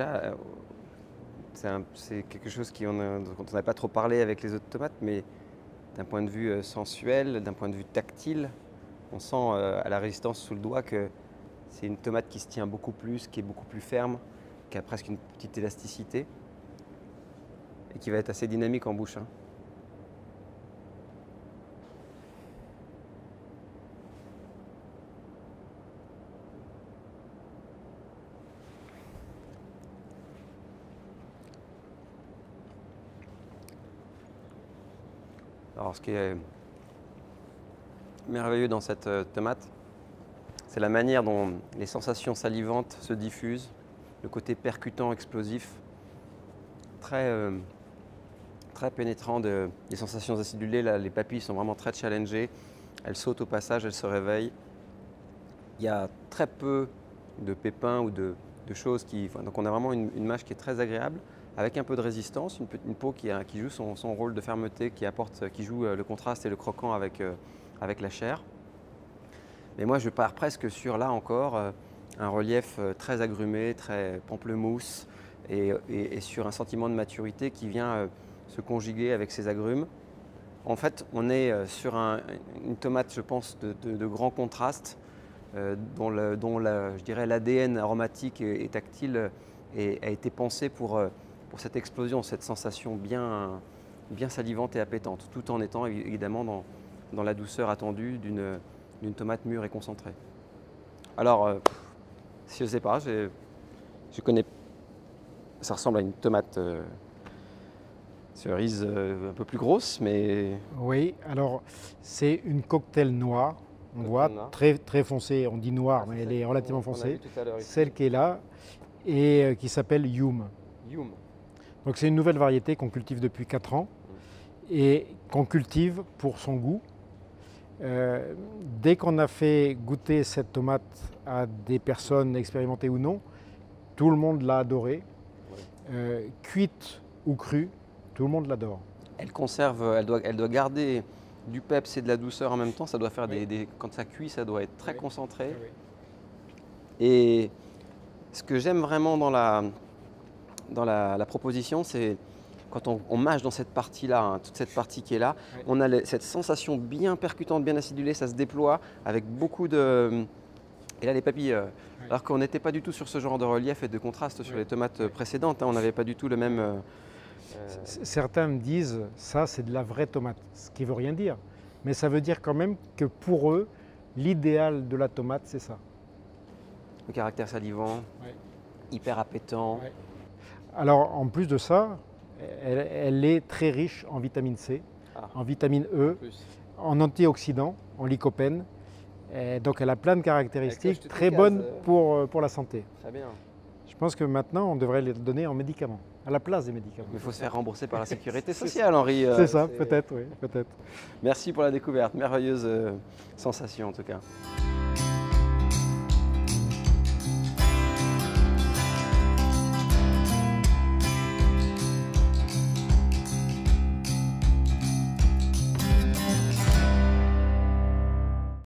déjà, c'est quelque chose dont on n'a pas trop parlé avec les autres tomates, mais d'un point de vue sensuel, d'un point de vue tactile, on sent à la résistance sous le doigt que c'est une tomate qui se tient beaucoup plus, qui est beaucoup plus ferme, qui a presque une petite élasticité et qui va être assez dynamique en bouche, hein. Alors, ce qui est merveilleux dans cette tomate, c'est la manière dont les sensations salivantes se diffusent, le côté percutant, explosif, très pénétrant des sensations acidulées. Là, les papilles sont vraiment très challengées, elles sautent au passage, elles se réveillent. Il y a très peu de pépins ou de choses donc on a vraiment une mâche qui est très agréable, avec un peu de résistance, une peau qui joue son rôle de fermeté, qui joue le contraste et le croquant avec la chair. Mais moi, je pars presque sur, là encore, un relief très agrumé, très pamplemousse, et sur un sentiment de maturité qui vient se conjuguer avec ces agrumes. En fait, on est sur une tomate, je pense, de grand contraste, dont je dirais l'ADN aromatique et tactile a été pensé pour cette explosion, cette sensation bien salivante et appétante, tout en étant évidemment dans la douceur attendue d'une tomate mûre et concentrée. Alors, je ne sais pas, je connais, ça ressemble à une tomate cerise un peu plus grosse, mais... Oui, alors c'est une cocktail noire. On voit très foncée, on dit noire, mais elle est relativement foncée. Celle qui est là et qui s'appelle Yum. Donc c'est une nouvelle variété qu'on cultive depuis 4 ans et qu'on cultive pour son goût. Dès qu'on a fait goûter cette tomate à des personnes expérimentées ou non, tout le monde l'a adorée. Cuite ou crue, tout le monde l'adore. Elle conserve, elle doit garder du peps et de la douceur en même temps. Ça doit faire quand ça cuit, ça doit être très concentré. Et ce que j'aime vraiment dans la proposition, c'est quand on mâche dans cette partie-là, hein, toute cette partie qui est là, on a cette sensation bien percutante, bien acidulée, ça se déploie avec beaucoup de... Et là, les papilles, alors qu'on n'était pas du tout sur ce genre de relief et de contraste sur les tomates précédentes, hein, on n'avait pas du tout le même... Certains me disent, ça c'est de la vraie tomate, ce qui ne veut rien dire. Mais ça veut dire quand même que pour eux, l'idéal de la tomate, c'est ça. Le caractère salivant, hyper appétant. Alors en plus de ça, elle est très riche en vitamine C, en vitamine E, en antioxydants, en lycopène. Donc elle a plein de caractéristiques très bonnes pour la santé. Très bien. Je pense que maintenant, on devrait les donner en médicaments, à la place des médicaments. Mais il faut se faire rembourser par la sécurité sociale, Henri. C'est ça, peut-être, oui, peut-être. Merci pour la découverte, merveilleuse sensation en tout cas.